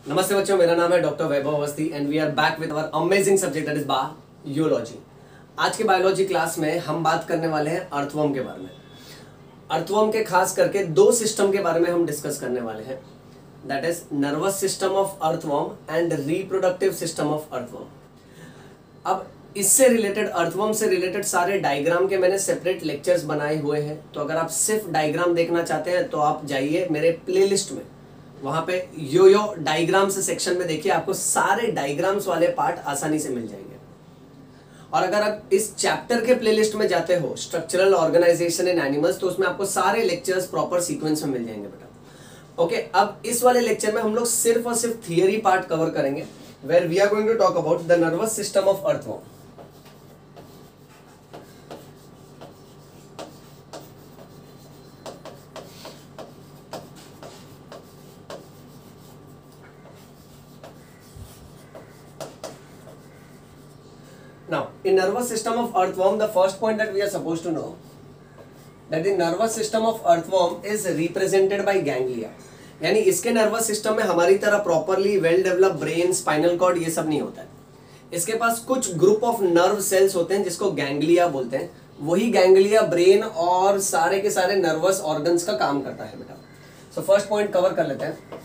नमस्ते बच्चों, मेरा नाम है doctor Vaibhav Awasthi and we are back with our amazing subject that is biology. आज के बायोलॉजी क्लास में हम बात करने वाले हैं अर्थवर्म के बारे में। अर्थवर्म के खास करके दो सिस्टम के बारे में हम डिस्कस करने वाले हैं, that is nervous system of earthworm and reproductive system of earthworm. अब इससे रिलेटेड, अर्थवर्म से रिलेटेड सारे डायग्राम के मैंने सेपरेट लेक्चर्स बनाए हुए हैं, तो अगर आप सिर्फ डायग्राम देखना चाहते हैं तो आप जाइए मेरे प्लेलिस्ट में, वहां पे यो डायग्राम्स सेक्शन में देखिए, आपको सारे डायग्राम्स वाले पार्ट आसानी से मिल जाएंगे। और अगर आप इस चैप्टर के प्लेलिस्ट में जाते हो, स्ट्रक्चरल ऑर्गेनाइजेशन इन एनिमल्स, तो उसमें आपको सारे लेक्चर्स प्रॉपर सीक्वेंस में मिल जाएंगे बेटा। ओके, अब इस वाले लेक्चर में हम लोग सिर्फ और सिर्फ थियरी पार्ट कवर करेंगे, where we are going to talk about the nervous system of earthworm. Now, in nervous system of earthworm, the first point that we are supposed to know that the nervous system of earthworm is represented by ganglia। यानी इसके nervous system में हमारी तरह properly well develop brain, spinal cord ये सब नहीं होता है। इसके पास कुछ ग्रुप ऑफ नर्व सेल्स होते हैं जिसको गैंग्लिया बोलते हैं। वही गैंग्लिया ब्रेन और सारे के सारे नर्वस ऑर्गन्स का काम करता है बेटा। सो फर्स्ट पॉइंट कवर कर लेते हैं।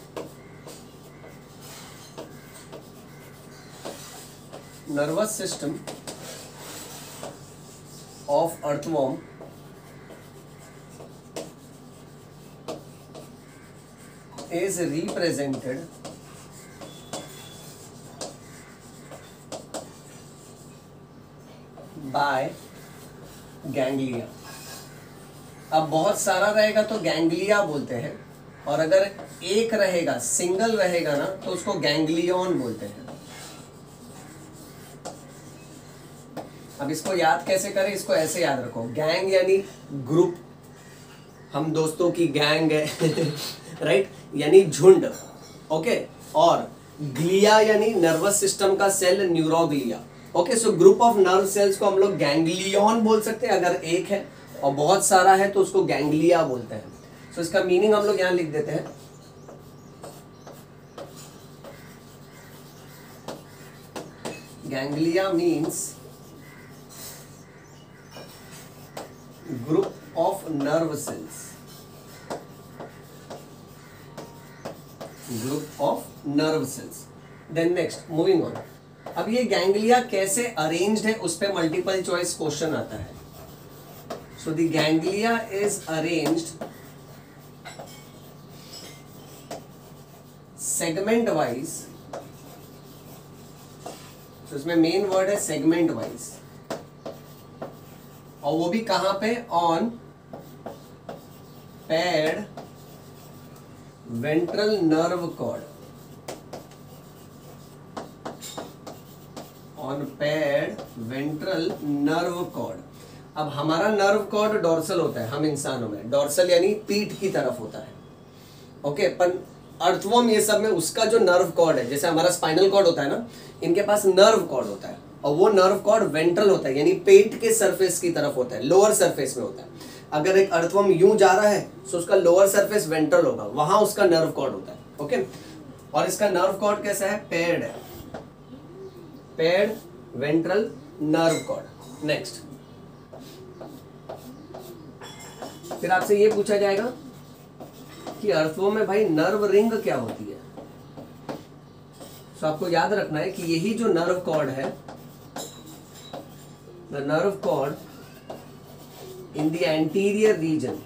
Nervous system of earthworm is represented by ganglia। अब बहुत सारा रहेगा तो गैंग्लिया बोलते हैं, और अगर एक रहेगा, सिंगल रहेगा ना, तो उसको गैंग्लियन बोलते हैं। अब इसको याद कैसे करें, इसको ऐसे याद रखो, गैंग यानी ग्रुप, हम दोस्तों की गैंग है राइट, यानी झुंड। ओके, और ग्लिया यानी नर्वस सिस्टम का cell, neuroglia. Okay, so group of nerve cells को हम लोग गैंग्लियन बोल सकते हैं अगर एक है, और बहुत सारा है तो उसको गैंग्लिया बोलते हैं। सो इसका मीनिंग हम लोग यहां लिख देते हैं। Ganglia means group of nerve cells, group of nerve cells। then next moving on, अब ये गैंग्लिया कैसे अरेंज्ड है उस पे मल्टीपल चॉइस क्वेश्चन आता है। So the ganglia is arranged segment wise. तो इसमें मेन वर्ड है सेगमेंट वाइज, और वो भी कहां पे, on paired ventral nerve cord, on paired ventral nerve cord. अब हमारा नर्व कॉर्ड डोर्सल होता है, हम इंसानों में डोर्सल यानी पीठ की तरफ होता है। ओके, पर अर्थवर्म ये सब में उसका जो नर्व कॉर्ड है, जैसे हमारा स्पाइनल कॉर्ड होता है ना, इनके पास नर्व कॉर्ड होता है, और वो नर्व कॉर्ड वेंट्रल होता है, यानी पेट के सरफेस की तरफ होता है, लोअर सरफेस में होता है। अगर एक अर्थवर्म यूं जा रहा है तो उसका लोअर सरफेस वेंट्रल होगा, वहां उसका नर्व कॉर्ड होता है। ओके, और इसका नर्व कॉर्ड कैसा है, पेड है, paired ventral nerve cord. Next, फिर आपसे ये पूछा जाएगा कि अर्थवर्म में भाई नर्व रिंग क्या होती है। तो आपको याद रखना है कि यही जो नर्व कॉर्ड है, the nerve cord in the anterior region,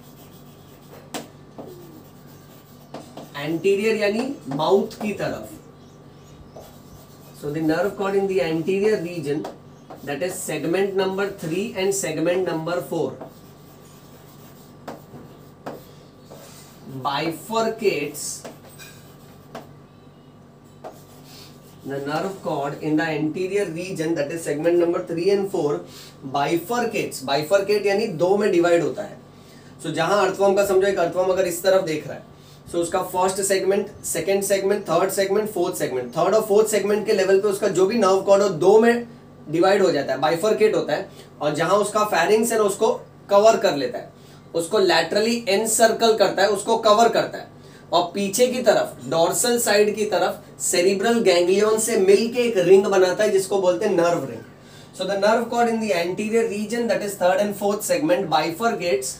anterior यानी माउथ की तरफ, so the nerve cord in the anterior region, that is segment number 3 and segment number 4, bifurcates the nerve cord in the anterior region, that is segment number 3 and 4, bifurcates, bifurcate यानी दो में divide होता है। सो जहां earthworm का, समझो एक earthworm अगर इस तरफ देख रहा है, सो उसका first segment, second segment, third segment, fourth segment, third और फोर्थ सेगमेंट के लेवल पे उसका जो भी नर्व कॉर्ड हो दो में डिवाइड हो जाता है, बाइफरकेट होता है, और जहां उसका फेरिंग्स है ना उसको कवर कर लेता है, उसको लैटरली एनसर्कल करता है, उसको कवर करता है। और पीछे की तरफ डोर्सल साइड की तरफ सेरिब्रल गैंग्लियन से मिलके एक रिंग बनाता है जिसको बोलते हैं nerve ring. So the nerve cord in the anterior region, that is third and fourth segment, bifurcates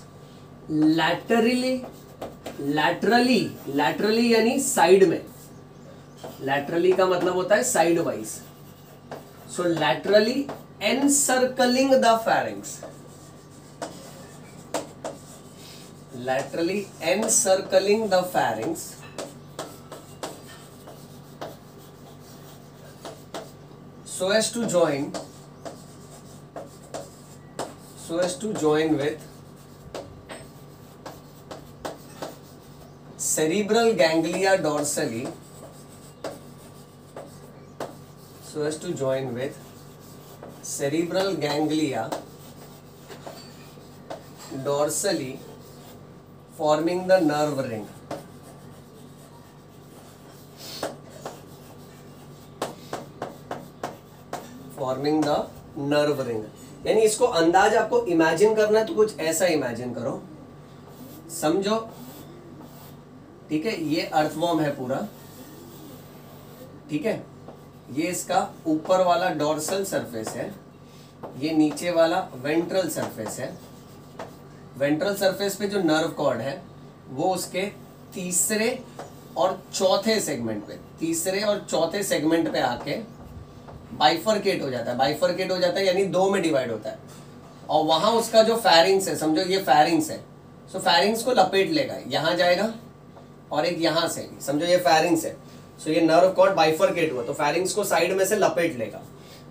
laterally यानी साइड में. laterally का मतलब होता है side wise. So laterally encircling the pharynx. Laterally encircling the pharynx so as to join with cerebral ganglia dorsally, so as to join with cerebral ganglia dorsally, forming the nerve ring. Forming the nerve ring. यानी इसको अंदाज आपको imagine करना है तो कुछ ऐसा imagine करो, समझो. ठीक है, ये अर्थवॉर्म है पूरा. ठीक है, ये इसका ऊपर वाला डोर्सल सरफेस है, ये नीचे वाला वेंट्रल सरफेस है. वेंट्रल सरफेस पे जो नर्व कॉर्ड है वो उसके तीसरे और चौथे सेगमेंट पे आके बाइफरकेट हो जाता है यानी दो में डिवाइड होता है. और वहां उसका जो फैरिंग्स है, समझो ये फैरिंग्स है, सो फैरिंग्स को लपेट लेगा, यहां जाएगा और एक यहां से, समझो ये फैरिंग्स है. सो ये नर्व कॉर्ड बाइफरकेट हुआ तो फैरिंग्स को साइड में से लपेट लेगा.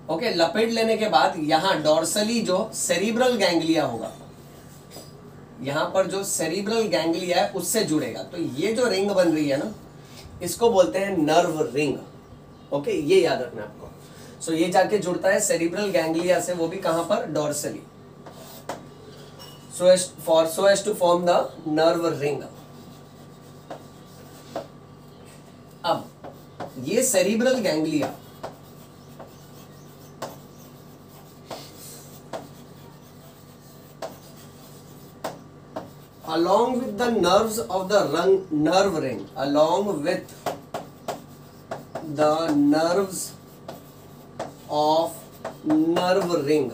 ओके, लपेट लेने के बाद यहां डोर्सली जो सेरिब्रल गैंग्लिया होगा, यहां पर जो सेरिब्रल गैंग्लिया है उससे जुड़ेगा. तो ये जो रिंग बन रही है ना, इसको बोलते हैं नर्व रिंग. ओके, ये याद रखना आपको. सो ये जाके जुड़ता है सेरिब्रल गैंग्लिया से, वो भी कहां पर, dorsally, so as to form the nerve ring. अब ये cerebral ganglia along with the nerves of the nerve ring, along with the nerves of nerve ring,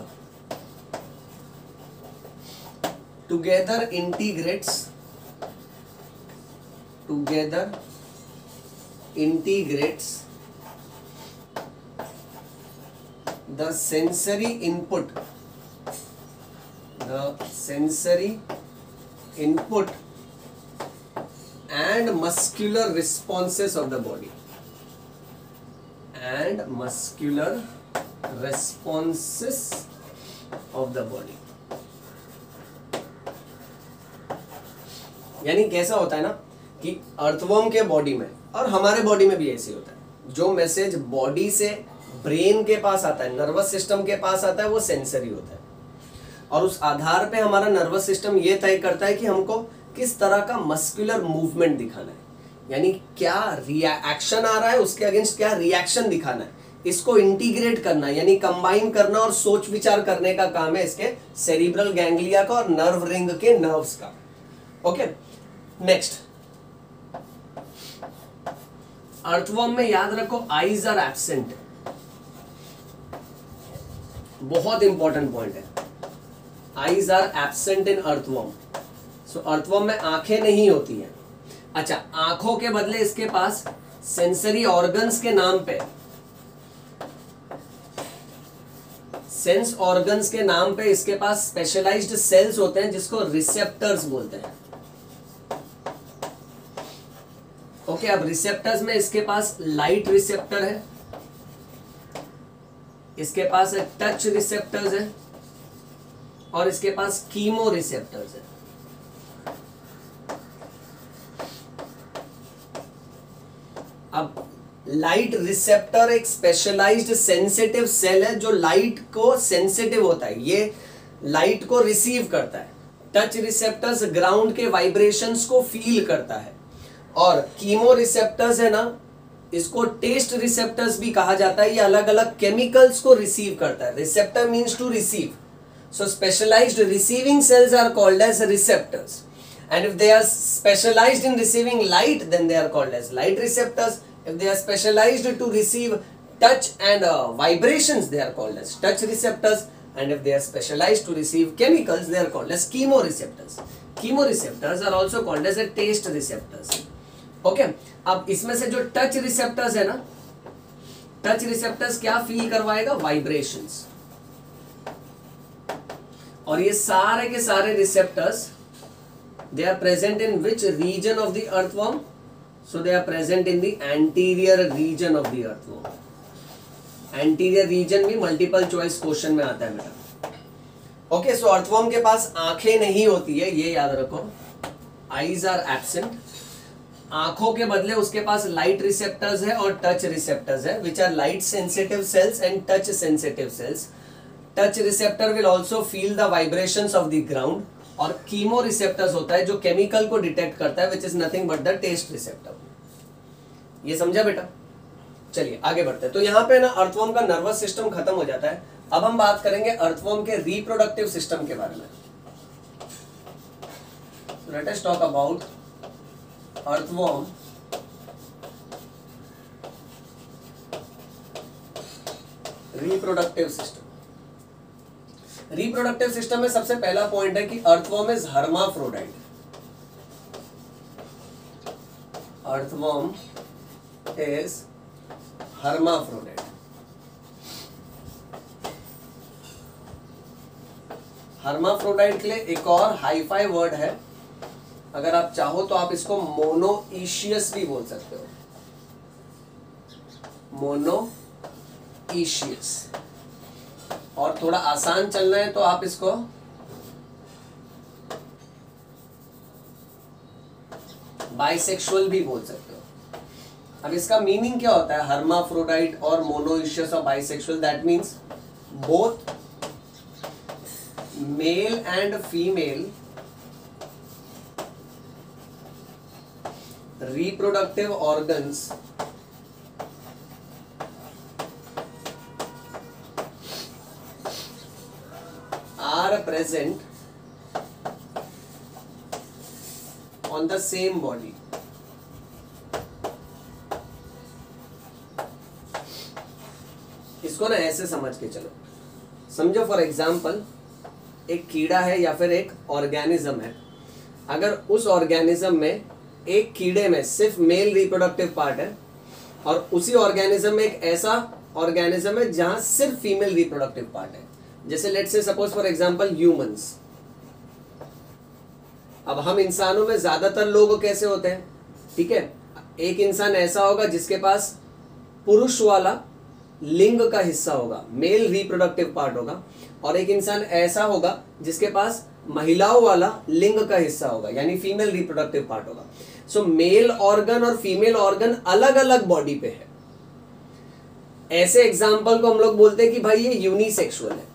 together integrates the sensory input and muscular responses of the body, यानी कैसा होता है ना कि earthworm के body में और हमारे बॉडी में भी ऐसे होता है, जो मैसेज बॉडी से ब्रेन के पास आता है, नर्वस सिस्टम के पास आता है, वो सेंसरी होता है. और उस आधार पे हमारा नर्वस सिस्टम ये तय करता है कि हमको किस तरह का मस्कुलर मूवमेंट दिखाना है, यानी क्या रिएक्शन आ रहा है, उसके अगेंस्ट क्या रिएक्शन दिखाना है, इसको इंटीग्रेट करना यानी कंबाइन करना और सोच विचार करने का काम है इसके सेरिब्रल गैंग्लिया का और नर्व रिंग के नर्व्स का. ओके, नेक्स्ट, अर्थवॉर्म में याद रखो आईज आर एब्सेंट. बहुत इंपॉर्टेंट पॉइंट है, eyes are absent in earthworm. So earthworm में आंखें नहीं होती हैं. अच्छा, आंखों के बदले इसके पास सेंसरी ऑर्गन्स के नाम पे, सेंस ऑर्गन्स के नाम पे इसके पास स्पेशलाइज्ड सेल्स होते हैं जिसको रिसेप्टर्स बोलते हैं. ओके, अब रिसेप्टर्स में इसके पास लाइट रिसेप्टर है, इसके पास टच रिसेप्टर्स है और इसके पास कीमो रिसेप्टर्स है. अब लाइट रिसेप्टर एक स्पेशलाइज्ड सेंसिटिव सेल है जो लाइट को सेंसिटिव होता है, ये लाइट को रिसीव करता है. टच रिसेप्टर्स ग्राउंड के वाइब्रेशंस को फील करता है. और कीमो रिसेप्टर्स है ना, इसको टेस्ट रिसेप्टर्स भी कहा जाता है, ये अलग अलग केमिकल्स को रिसीव करता है. Receptor means to receive, so specialised receiving cells are called as receptors. And if they are specialized in receiving light, then they are called as light receptors. If they are specialized to receive touch and vibrations, they are called as touch receptors. And if they are specialized to receive chemicals, they are called as chemoreceptors. Chemoreceptors are also called as a taste receptors. Okay, अब इसमें से जो touch receptors है ना, touch receptors क्या feel करवाएगा? Vibrations. और ये सारे के सारे receptors, they are present in which region of the earthworm? So they are present in the anterior region of the earthworm. Anterior region भी मल्टीपल चॉइस क्वेश्चन में आता है बेटा. ओके, सो अर्थवर्म के पास आंखें नहीं होती है, ये याद रखो. Eyes are absent. आंखों के बदले उसके पास लाइट रिसेप्टर्स है और टच रिसेप्टर्स है, which are light sensitive cells and touch sensitive cells. Touch receptor will also feel the vibrations of the ground. और कीमो रिसेप्टर्स होता है जो केमिकल को डिटेक्ट करता है, which is nothing but the taste receptor. ये समझा बेटा? चलिए आगे बढ़ते हैं. तो यहाँ पे ना अर्थवर्म का नर्वस सिस्टम खत्म हो जाता है. अब हम बात करेंगे अर्थवर्म के रिप्रोडक्टिव सिस्टम के बारे में. Let us talk about earthworm reproductive system. Reproductive system में सबसे पहला पॉइंट है कि earthworm is hermaphrodite. Earthworm is hermaphrodite. Hermaphrodite के लिए एक और हाईफाई वर्ड है, अगर आप चाहो तो आप इसको मोनोइशियस भी बोल सकते हो. मोनोइशियस. और थोड़ा आसान चलना है तो आप इसको बाइसेक्सुअल भी बोल सकते हो. अब इसका मीनिंग क्या होता है? हर्माफ्रोडाइट और मोनोइशियस और bisexual, that means both male and female reproductive organs are present on the same body. इसको ना ऐसे समझ के चलो. समझो फॉर एग्जाम्पल एक कीड़ा है या फिर एक ऑर्गेनिज्म है. अगर उस ऑर्गेनिज्म में एक कीड़े में सिर्फ मेल रिप्रोडक्टिव पार्ट है और उसी ऑर्गेनिज्म में एक ऐसा ऑर्गेनिज्म है जहां सिर्फ फीमेल रिप्रोडक्टिव पार्ट है, जैसे let's say suppose for example humans. अब हम इंसानों में ज्यादातर लोग कैसे होते हैं? ठीक है, एक इंसान ऐसा होगा जिसके पास पुरुष वाला लिंग का हिस्सा होगा, मेल रिप्रोडक्टिव पार्ट होगा, और एक इंसान ऐसा होगा जिसके पास महिलाओं वाला लिंग का हिस्सा होगा, यानी फीमेल रिप्रोडक्टिव पार्ट होगा. सो मेल ऑर्गन और फीमेल ऑर्गन अलग अलग बॉडी पे है. ऐसे एग्जाम्पल को हम लोग बोलते हैं कि भाई ये यूनिसेक्सुअल है.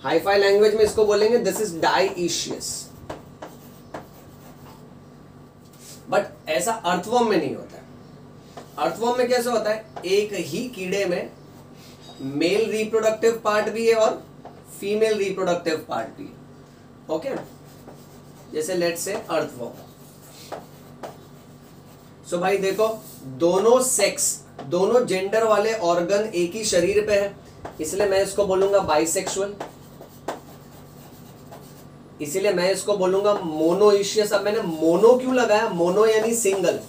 हाईफाई लैंग्वेज में इसको बोलेंगे दिस इज डाइशियस. बट ऐसा अर्थवर्म में नहीं होता है. अर्थवर्म में कैसे होता है? एक ही कीड़े में मेल रिप्रोडक्टिव पार्ट भी है और फीमेल रिप्रोडक्टिव पार्ट भी है. ओके, जैसे लेट्स से अर्थवर्म. सो भाई देखो, दोनों सेक्स, दोनों जेंडर वाले ऑर्गन एक ही शरीर पे है, इसलिए मैं इसको बोलूंगा बाइसेक्सुअल. इसीलिए मैं इसको बोलूंगा मोनोइशियस. अब मैंने मोनो क्यों लगाया? मोनो यानी सिंगल.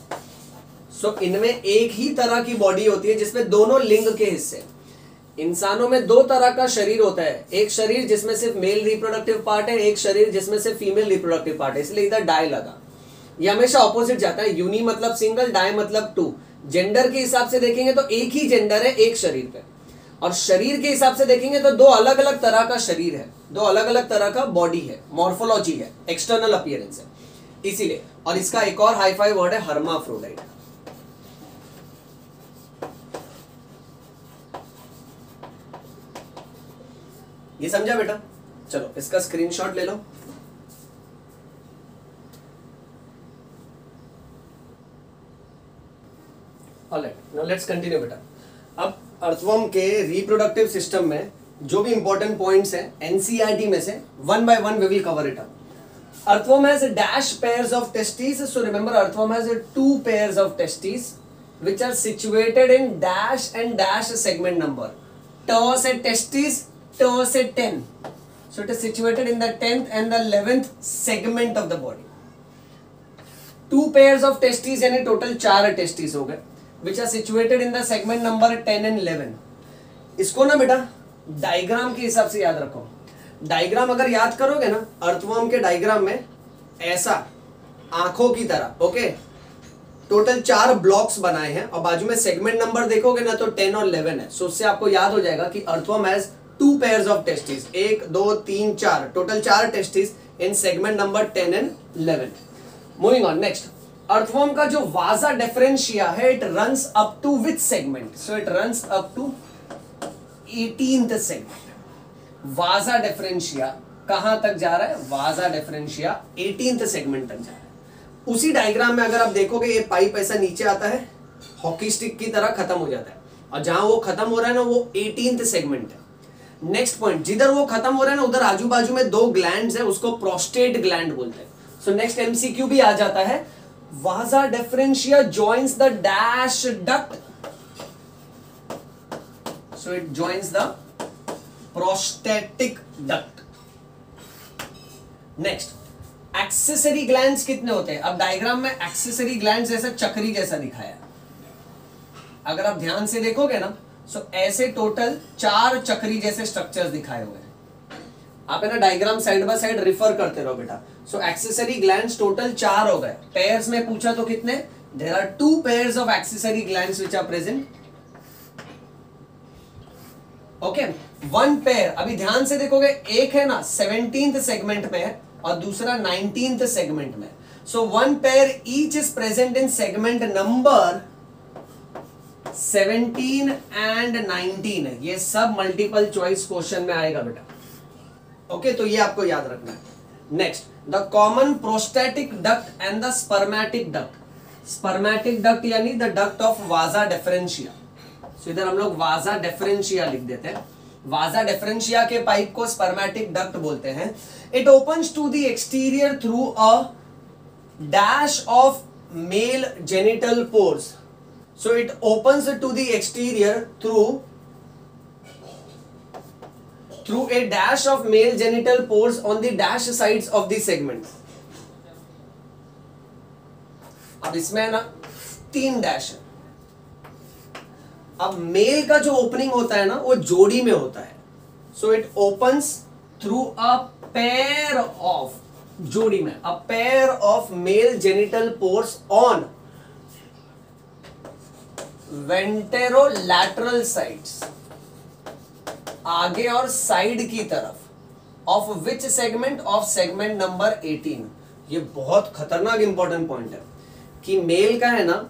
सो इनमें एक ही तरह की बॉडी होती है जिसमें दोनों लिंग के हिस्से. इंसानों में दो तरह का शरीर होता है, एक शरीर जिसमें सिर्फ मेल रिप्रोडक्टिव पार्ट है, एक शरीर जिसमें सिर्फ फीमेल रिप्रोडक्टिव पार्ट है, इसलिए इधर डाई लगा. ये हमेशा ऑपोजिट जाता है. यूनी मतलब सिंगल, डाई मतलब टू. जेंडर के हिसाब से देखेंगे तो एक ही जेंडर है एक शरीर पे, और शरीर के हिसाब से देखेंगे तो दो अलग अलग तरह का शरीर है, दो अलग अलग तरह का बॉडी है, मॉर्फोलॉजी है, एक्सटर्नल अपीयरेंस है. इसीलिए, और इसका एक और हाईफाई वर्ड है हर्माफ्रोडाइट. ये समझा बेटा? चलो इसका स्क्रीनशॉट ले लो. ऑलराइट, नाउ लेट्स कंटिन्यू बेटा. अब अर्थवर्म के रिप्रोडक्टिव सिस्टम में जो भी इंपॉर्टेंट पॉइंट्स हैं एनसीईआरटी में से, one by one we will cover it up. Earthworm has a dash pairs of testes. So remember, earthworm has a 2 pairs of testes which are situated in dash and dash segment number. Toe से testes, toe से 10. So it is situated in the 10th and the 11th segment of the body. 2 pairs of testes यानी total 4 testes हो गए which are situated in the segment number 10 and 11. इसको ना बेटा diagram के हिसाब से याद रखो. डायग्राम अगर याद करोगे ना, अर्थवर्म के डायग्राम में ऐसा आंखों की तरह, ओके, टोटल 4 ब्लॉक्स बनाए हैं और बाजू में सेगमेंट नंबर देखोगे ना तो 10 और 11 है. सो उससे आपको याद हो जाएगा कि earthworm has 2 pairs of testis, 1 2 3 4, total 4 testis in segment number 10 and 11. Moving on, next, earthworm का जो वाजा डिफरेंशिया है, it runs up to which segment? So it runs up to 18th segment. Vasa deferentia कहां तक जा रहा है? वाजा differentia 18th segment तक जा रहा है. उसी डायग्राम में अगर आप देखोगे ये पाइप ऐसा नीचे आता है, हॉकी स्टिक की तरह खत्म हो जाता है, और जहां वो खत्म हो रहा है ना वो 18th सेगमेंट है. नेक्स्ट पॉइंट, जिधर वो खत्म हो रहा है ना उधर आजू बाजू में 2 ग्लैंड्स है, उसको प्रोस्टेट ग्लैंड बोलते हैं. सो नेक्स्ट एमसीक्यू भी आ जाता है, वाजा differentia joins the dash duct. So it joins the prostatic duct. Next, accessory glands कितने होते हैं? अब डायग्राम में एक्सेसरी ग्लैंड्स जैसा चक्री जैसा दिखाया. अगर आप ध्यान से देखोगे ना, सो ऐसे टोटल 4 चक्री जैसे स्ट्रक्चर्स दिखाए हुए हैं. आप है ना diagram side by side refer करते रहो बेटा. सो एक्सेसरी ग्लैंड्स टोटल 4 हो गए. पेयर्स में पूछा तो कितने? There are 2 pairs of accessory glands which are present. Okay, 1 pair, अभी ध्यान से देखोगे, एक है ना 17th सेगमेंट में है और दूसरा 19th सेगमेंट में. सो 1 pair each is present in segment number 17 and 19. ये सब मल्टीपल चॉइस क्वेश्चन में आएगा बेटा. ओके, तो ये आपको याद रखना है. Next, the common prostatic duct and the spermatic duct. Spermatic duct यानी द डक्ट ऑफ वाजा डिफरेंशिया. सो इधर हम लोग वाजा डिफरेंशिया लिख देते हैं. वाजा डिफरेंशिया के पाइप को स्पर्मेटिक डक्ट बोलते हैं. It opens to the exterior through a dash of male genital pores. So it opens to the exterior through a dash of male genital pores on the dash sides of the segment. अब इसमें है ना 3 dash है. अब mail का जो opening होता है ना वो जोड़ी में होता है. So it opens through a pair of, जोड़ी में, a pair of male genital pores on ventrolateral sides, आगे और साइड की तरफ, of which segment? Of segment number 18. ये बहुत खतरनाक इंपॉर्टेंट पॉइंट है कि मेल का है ना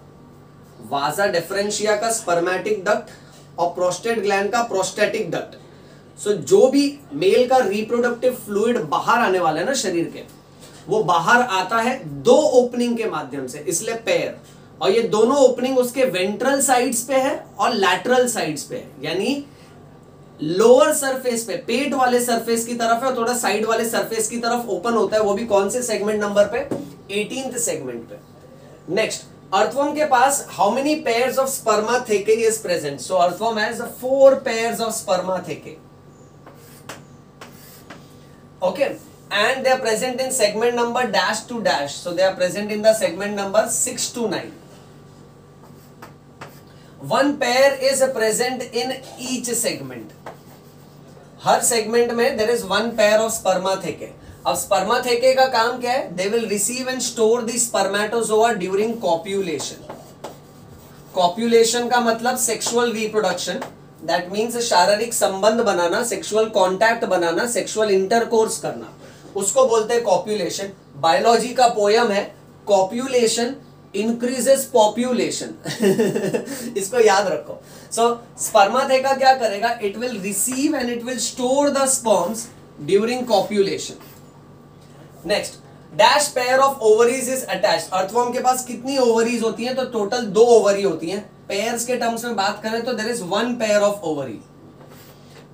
वाजा डिफरेंशिया का स्पर्मेटिक डक्ट और प्रोस्टेट ग्लैंड का प्रोस्टेटिक डक्ट. सो जो भी मेल का रिप्रोडक्टिव फ्लूइड बाहर आने वाला है ना शरीर के, वो बाहर आता है 2 ओपनिंग के माध्यम से, इसलिए पेयर. और ये दोनों ओपनिंग उसके वेंट्रल साइड्स पे है और लैटरल साइड्स पे है, यानी लोअर सरफेस पे, पेट वाले सरफेस की तरफ है और थोड़ा साइड वाले सरफेस की तरफ ओपन होता है. वो भी कौन से सेगमेंट नंबर पे? 18th सेगमेंट पे. नेक्स्ट, अर्थवर्म के पास how many pairs of spermathecae is present? So earthworm has 4 pairs of spermathecae. Okay, and they are present in segment number dash to dash. So they are present in the segment number 6 to 9. 1 pair is present in each segment. हर segment में there is 1 pair of spermathecae. अब spermathecae का काम क्या है? They will receive and store the spermatozoa during कॉप्यूलेशन. कॉप्यूलेशन का मतलब sexual reproduction. That means शारीरिक संबंध बनाना, सेक्सुअल कॉन्टैक्ट बनाना, सेक्सुअल इंटरकोर्स करना, उसको बोलते हैं कॉप्यूलेशन. बायोलॉजी का पोयम है, कॉप्यूलेशन इंक्रीजेस पॉपुलेशन. इसको याद रखो. सो स्पर्माथेका क्या करेगा? It will receive and it will store the sperms during copulation. Next, dash pair of ovaries is attached. Earthworm के पास कितनी ओवरीज होती हैं? तो टोटल 2 ओवरी होती हैं. पेयर्स के टर्म्स में बात करें तो there is 1 pair of ovary.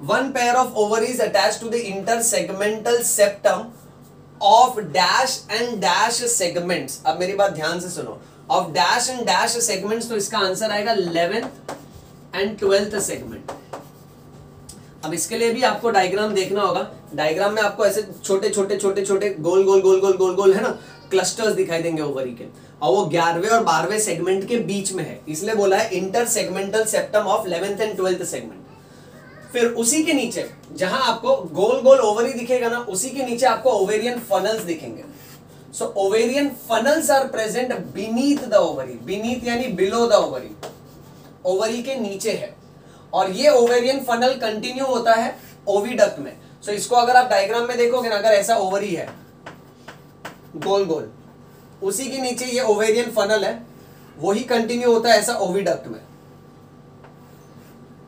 One pair of ovaries attach to the inter segmental septum of dash and dash segments. अब मेरी बात ध्यान से सुनो, of dash and dash segments, तो इसका आंसर आएगा 11th एंड 12th सेगमेंट। अब इसके लिए भी आपको डायग्राम देखना होगा। डायग्राम में आपको ऐसे छोटे छोटे छोटे छोटे गोल गोल गोल गोल गोल गोल है ना, क्लस्टर्स दिखाई देंगे ओवरी के, और वो 11वें और 12वें सेगमेंट के बीच में है, इसलिए बोला है inter segmental septum of 11th and 12th segment. फिर उसी के नीचे जहां आपको गोल गोल ओवरी दिखेगा ना, उसी के नीचे आपको ओवेरियन फनल्स दिखेंगे। So ovarian funnels are present beneath the ovary, beneath यानी बिलो द ओवरी, ओवरी के नीचे है। और ये ओवेरियन फनल कंटिन्यू होता है ओविडक्ट में। सो इसको अगर आप डायग्राम में देखोगे ना, अगर ऐसा ओवरी है गोल गोल, उसी के नीचे ये ओवेरियन फनल है, वही कंटिन्यू होता है ऐसा ओविडक्ट में।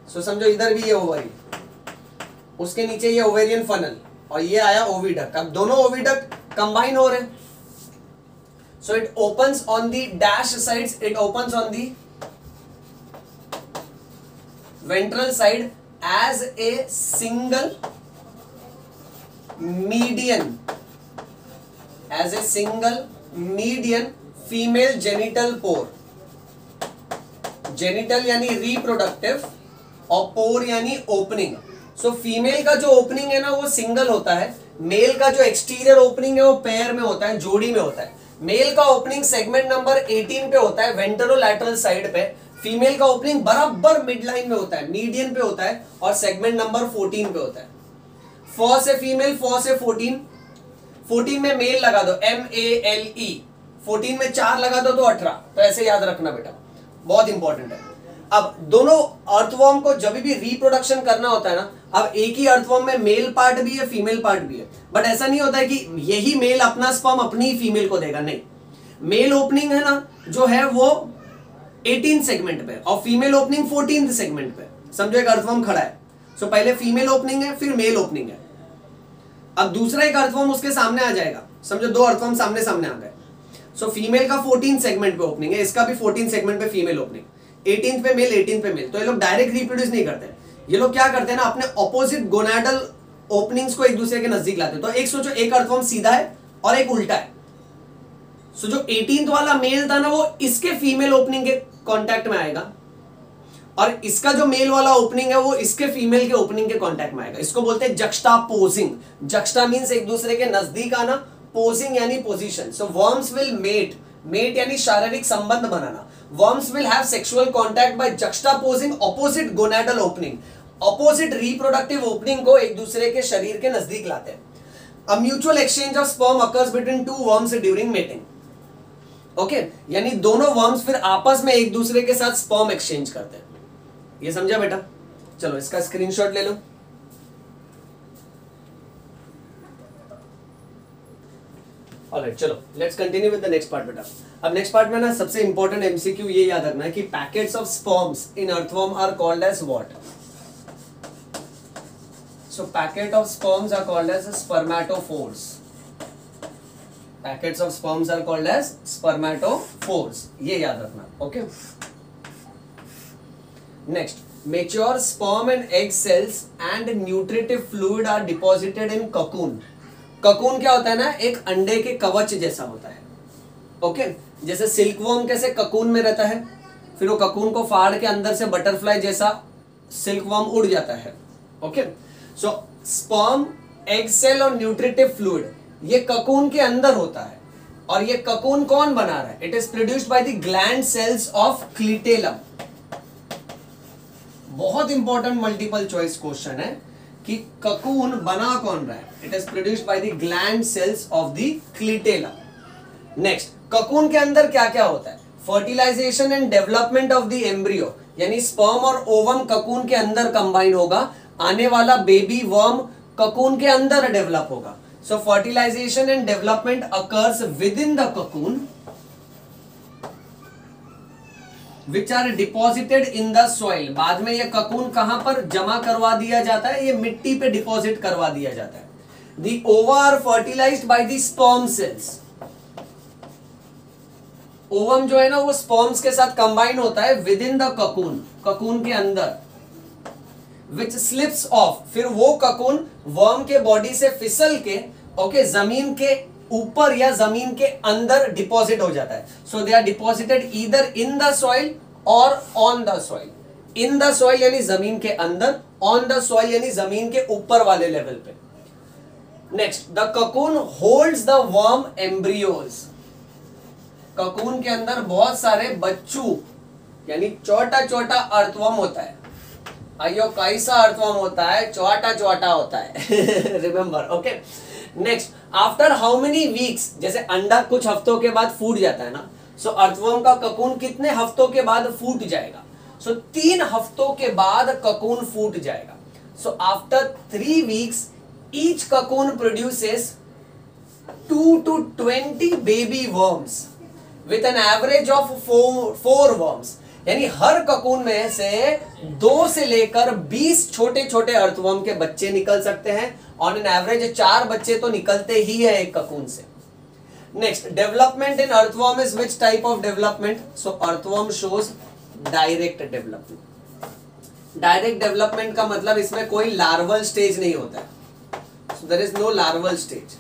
सो समझो इधर भी ये ओवरी, उसके नीचे ये ओवेरियन फनल, और ये आया ओविडक्ट। अब दोनों ओविडक्ट कंबाइन हो रहे हैं। सो it opens on the dash sides, it opens on the ventral side as a single median, as a single median female genital pore। genital यानी reproductive और pore यानी opening। सो फीमेल का जो opening है ना वो सिंगल होता है, मेल का जो एक्सटीरियर ओपनिंग है वो पेयर में होता है, जोड़ी में होता है। मेल का ओपनिंग सेगमेंट नंबर 18 पे होता है, वेंट्रोलैटरल साइड पे। फीमेल का ओपनिंग बराबर मिड लाइन में होता है, मीडियन पे होता है, और सेगमेंट नंबर 14 पे होता है। 4 से फीमेल, 4 से 14, 14 में मेल लगा दो MALE, 14 में 4 लगा दो तो 18। तो ऐसे याद रखना बेटा, बहुत इंपॉर्टेंट है। अब दोनों अर्थवॉर्म को जब भी रिप्रोडक्शन करना होता है ना, अब एक ही अर्थवॉर्म में मेल पार्ट भी है, फीमेल पार्ट भी है, बट ऐसा नहीं होता है कि यही मेल अपना स्पर्म अपनी ही फीमेल को देगा, नहीं। मेल ओपनिंग है ना जो है वो 18 सेगमेंट पे, और फीमेल ओपनिंग 14th सेगमेंट पे। समझो एक अर्थवॉर्म खड़ा है, सो पहले फीमेल ओपनिंग है, फिर मेल ओपनिंग है। अब दूसरा एक अर्थवॉर्म उसके सामने आ जाएगा, समझो 2 अर्थवॉर्म सामने सामने आ गए। सो फीमेल का 14 सेगमेंट पे ओपनिंग है, इसका भी 14 सेगमेंट पे फीमेल ओपनिंग, 18th पे मेल, 18th पे मेल। तो ये लोग डायरेक्ट रिप्रोड्यूस नहीं करते, ये लोग क्या करते हैं ना, अपने ऑपोजिट गोनाडल ओपनिंग्स को एक दूसरे के नजदीक लाते हैं। तो एक सोचो, एक अर्थवॉर्म सीधा है और एक उल्टा है। सो जो 18th वाला मेल था ना वो इसके फीमेल ओपनिंग के कांटेक्ट में आएगा, और इसका जो मेल वाला ओपनिंग है वो इसके फीमेल के ओपनिंग के कांटेक्ट में आएगा। इसको बोलते हैं जक्सटापोजिंग। जक्सटा मींस एक दूसरे के नजदीक आना, पोजिंग यानी position. So worms will mate, mate यानी शारीरिक संबंध बनाना। Worms will have sexual contact by juxtaposing opposite gonadal opening, opposite reproductive opening को एक दूसरे के शरीर के नजदीक लाते हैं। A mutual exchange of sperm occurs between 2 worms during mating. Okay, यानी दोनों वर्म्स फिर आपस में एक दूसरे के साथ स्पर्म एक्सचेंज करते हैं। ये समझा बेटा? चलो इसका स्क्रीनशॉट ले लो। ऑलराइट, चलो let's continue with the next part बेटा। अब नेक्स्ट पार्ट में ना सबसे इंपॉर्टेंट एमसीक्यू ये याद रखना है कि packets of sperms in earthworm are called as what? So packet of sperms are called as spermatophores. Packets of sperms are called as spermatophores, ये याद रखना। Okay, next, mature sperm and egg cells and nutritive fluid are deposited in cocoon. Cocoon क्या होता है ना, एक अंडे के कवच जैसा होता है। ओके, जैसे सिल्कवर्म कैसे ककून में रहता है, फिर वो ककून को फाड़ के अंदर से बटरफ्लाई जैसा सिल्कवर्म उड़ जाता है। ओके, सो स्पर्म, एग सेल और न्यूट्रिटिव फ्लूइड ये ककून के अंदर होता है। और ये ककून कौन बना रहा है? It is produced by the gland cells of clitellum. बहुत इंपॉर्टेंट मल्टीपल चॉइस क्वेश्चन है कि ककून बना कौन रहा है? It is produced by the gland cells of the clitellum. Next, cocoon के अंदर क्या क्या होता है? Fertilization and development of the embryo, यानी स्पर्म और ओवम ककून के अंदर कंबाइन होगा, आने वाला बेबी वर्म ककून के अंदर डेवलप होगा। So fertilization and development occurs within the cocoon which are deposited in the soil। बाद में ये ककून कहां पर जमा करवा दिया जाता है? ये मिट्टी पे डिपॉजिट करवा दिया जाता है। The ova are fertilized by the sperm cells। Ovum जो है ना वो स्पर्म्स के साथ कंबाइन होता है with in the cocoon, cocoon के अंदर। विच स्लिप्स ऑफ, फिर वो ककून वर्म के बॉडी से फिसल के ओके जमीन के ऊपर या जमीन के अंदर डिपॉजिट हो जाता है. So they are deposited either in the soil or on the soil. In the soil यानी जमीन के अंदर, ऑन द सॉइल यानी जमीन के ऊपर वाले लेवल पे. Next, the cocoon holds the worm embryos. Cocoon के अंदर बहुत सारे बच्चू यानी छोटा छोटा अर्थवर्म होता है. अयो कैसा अर्थवर्म होता है, छोटा छोटा होता है. Remember, okay. Next, after how many weeks, जैसे अंडा कुछ हफ्तों के बाद फूट जाता है ना, सो अर्थवर्म का ककून कितने हफ्तों के बाद फूट जाएगा? सो 3 हफ्तों के बाद ककून फूट जाएगा. So after 3 weeks each cocoon produces 2 to 20 baby worms with an average of 4 worms. यानी हर ककून में से 2 से लेकर 20 छोटे छोटे अर्थवर्म के बच्चे निकल सकते हैं. ऑन एन एवरेज 4 बच्चे तो निकलते ही है एक ककून से. Next, development in earthworm is which type of development? So earthworm shows direct development. Direct development का मतलब इसमें कोई लार्वल स्टेज नहीं होता है. So there is no larval stage.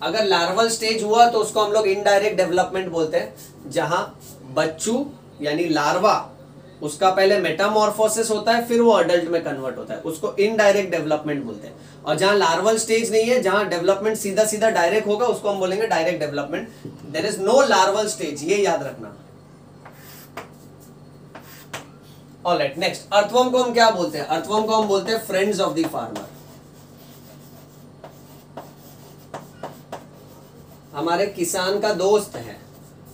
अगर लार्वल स्टेज हुआ तो उसको हम लोग इनडायरेक्ट डेवलपमेंट बोलते हैं, जहां बच्चू यानी लार्वा उसका पहले मेटामॉर्फोसिस होता है फिर वो अडल्ट में कन्वर्ट होता है, उसको इनडायरेक्ट डेवलपमेंट बोलते हैं. और जहां लार्वल स्टेज नहीं है, जहां डेवलपमेंट सीधा सीधा डायरेक्ट होगा, उसको हम बोलेंगे direct development. There is no larval stage, ये याद रखना. ऑलराइट, नेक्स्ट, अर्थवर्म को हम क्या बोलते हैं? अर्थवर्म को हम बोलते हैं फ्रेंड्स ऑफ द फार्मर. हमारे किसान का दोस्त है.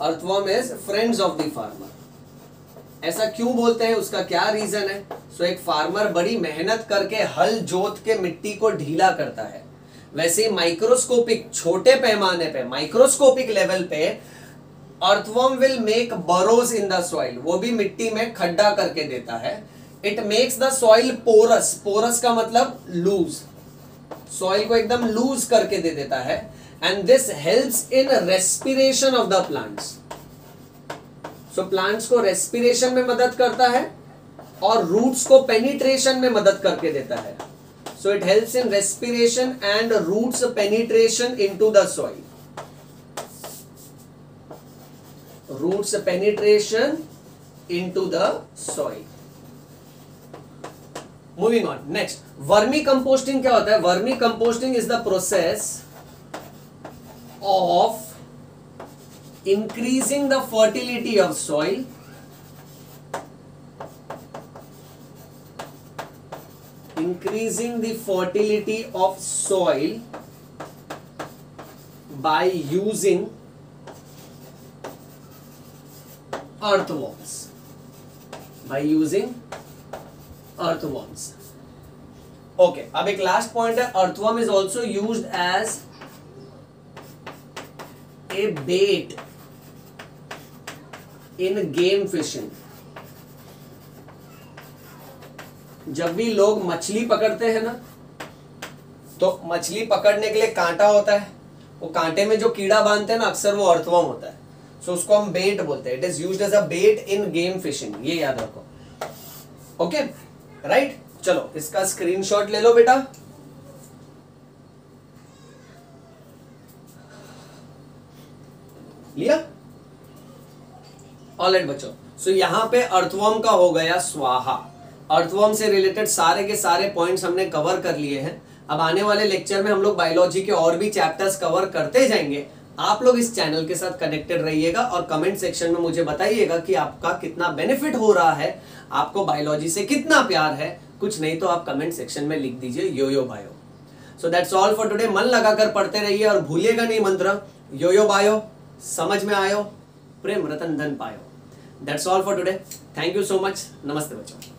Earthworm is friends of the farmer. ऐसा क्यों बोलते हैं, उसका क्या रीजन है? सो एक फार्मर बड़ी मेहनत करके हल जोत के मिट्टी को ढीला करता है. वैसे ही माइक्रोस्कोपिक, छोटे पैमाने पे, माइक्रोस्कोपिक लेवल पे earthworm will make burrows in the soil. वो भी मिट्टी में खड्डा करके देता है. It makes the soil porous. Porous का मतलब लूज. सॉइल को एकदम लूज करके दे देता है. And this helps in respiration of the plants. So plants को रेस्पिरेशन में मदद करता है और रूट्स को पेनिट्रेशन में मदद करके देता है. So it helps in respiration and roots penetration into the soil. Roots penetration into the soil. Moving on, next, vermi composting क्या होता है? Vermi composting is the process of increasing the fertility of soil by using earthworms. Okay, अब एक last point है. Earthworm is also used as a bait in game fishing. जब भी लोग मछली पकड़ते हैं ना, तो मछली पकड़ने के लिए कांटा होता है. वो कांटे में जो कीड़ा बांधते हैं ना, अक्सर वो अर्थवर्म होता है. सो उसको हम बेट बोलते हैं. It is used as a bait in game fishing. ये याद रखो. Okay, right. चलो इसका स्क्रीनशॉट ले लो बेटा. लिया? ऑलराइट बच्चों, सो यहां पे अर्थवर्म का हो गया स्वाहा. अर्थवर्म से रिलेटेड सारे के सारे पॉइंट्स हमने कवर कर लिए हैं. अब आने वाले लेक्चर में हम लोग बायोलॉजी के और भी चैप्टर्स कवर करते जाएंगे. आप लोग इस चैनल के साथ कनेक्टेड रहिएगा और कमेंट सेक्शन में मुझे बताइएगा कि आपका कितना बेनिफिट हो रहा है, आपको बायोलॉजी से कितना प्यार है. कुछ नहीं तो आप कमेंट सेक्शन में लिख दीजिए Yoyo Bio. So that's all for today. मन लगाकर पढ़ते रहिए और भूलिएगा नहीं मंत्र, योयो बायो. समझ में आयो, प्रेम रतन धन पायो. That's all for today. Thank you so much. नमस्ते बच्चों.